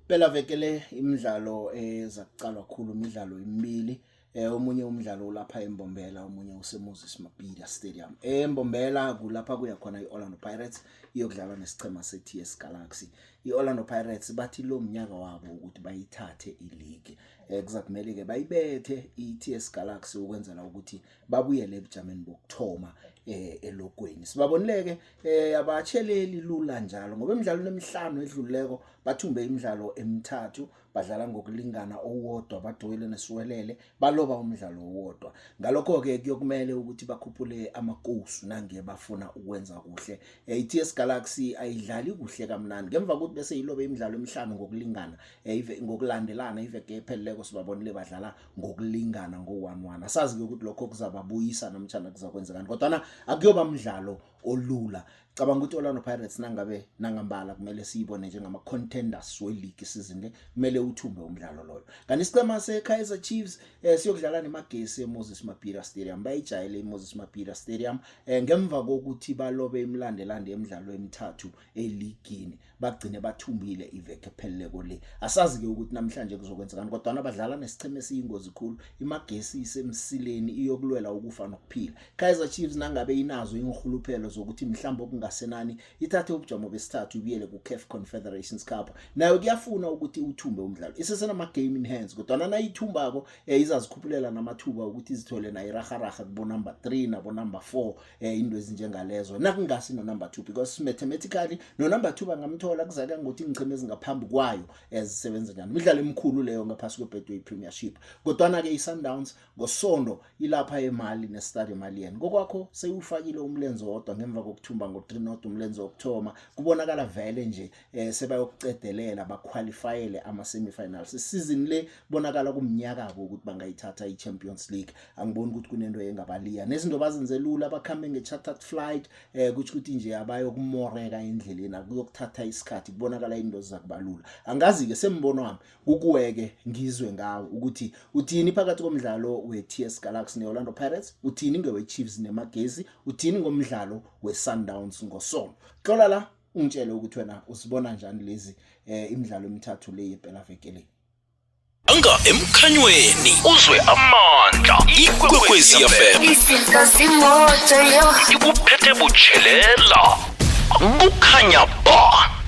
Phela vekele imidlalo ezakucalwa kakhulu imidlalo emibili. Omunye umdlalo ulapha eMbombela, omunye useMoses Mabhida Stadium. eMbombela kulapha kuya khona iOrlando Pirates iyokudlala nesichema seTS Galaxy. iOrlando Pirates bathi lo mnyaka wabo ukuthi bayithathe ileague. Kuzakumele ke bayibethe iTS Galaxy ukwenzela ukuthi babuyele ebujameni bokuthoma elogweni. Sibabonileke abacheleli lula njalo ngoba emidlalweni emihlanu edluleko bathumbe imidlalo emithathu, badlala ngokulingana owodwa, baduwele nesiwelele, baloba umdlalo owodwa. Ngalokho ke kuyokumele ukuthi bakhuphule amakosi nange bafuna ukwenza kuhle. iTS Galaxy ayidlali kuhle kamnandi ngemva kokuthi bese yilobe imidlalo emihlanu ngokulingana ngokulandelana iveke epheleleko sibabonile badlala ngokulingana ngo-1-1. Asazi ke ukuthi lokho kuzababuyisa namtjana kuzakwenzekani kodwa akuyoba umdlalo olula. Cabanga ukuthi Orlando Pirates nangabe nangambala kumele siyibone njengama contenders we-league season le, kumele uthumbe umdlalo loyo. Kanti isiqhema seKaizer Chiefs siyokudlala neMagesi eMoses Mabhida Stadium. Bayijayele iMoses Mabhida Stadium ngemva kokuthi balobe imlandelande emidlalo emithathu eligini bagcine bathumbile iveke epheleleko le. Asazi ke ukuthi namhlanje kuzokwenzekani kodwa abadlala nesicheme esiyingozi kakhulu. iMagesi isemsileni iyokulwela ukufa nokuphila. Kaizer Chiefs nangabe inazo inhuluphelo zokuthi mhlawumbe okungasenani ithathe ubujamo besithathu ibuyele ku-CAF Confederations Cup, nayo kuyafuna ukuthi uthumbe umdlalo. Isesenama game in hands kodwa nayithumbako izazikhuphulela namathuba ukuthi izithole na iraharaha kubo number 3 nabo number 4 into ezinjengalezo nakungasi no number 2 because mathematically no number 2 bangamthola kuzaka ngokuthi ingcheme ezingaphambi kwayo ezisebenza njani. Imidlalo emikhulu leyo ngaphasi kweBetway Premiership. Kodwa ke iSundowns ngosonto ilapha eMali neStade Malien. Ngokwakho seyufakile umlenze wodwa ngemva kokuthumba ngo-3-0 umlenze wokuthoma. Kubonakala vele nje sebayokucedelela baqualifyele ama-semifinals. Isizini le bonakala kumnyaka ukuthi bangayithatha iChampions League. Angiboni ukuthi kunento engabaliya. Nezinto bazenze lula bakhambe nge-chartered flight ukuthi nje abayokumoreka endleleni akuyokuthatha isikhathi kubonakala into zakubalula. Angazi ke sembono wami ukuweke ngizwe ngawo ukuthi uthini phakathi komdlalo weTS Galaxy neOrlando Pirates, uthini ngeweChiefs neMagesi, uthini ngomdlalo weSundowns ngosonto. Xola la ungitshele ukuthi wena usibona njani lezi imidlalo emithathu le yempela veke le. Anga emkhanyweni uzwe amandla ikwekwezi FM izinto zimoto yo ikuphethe butshelela kukhanya ba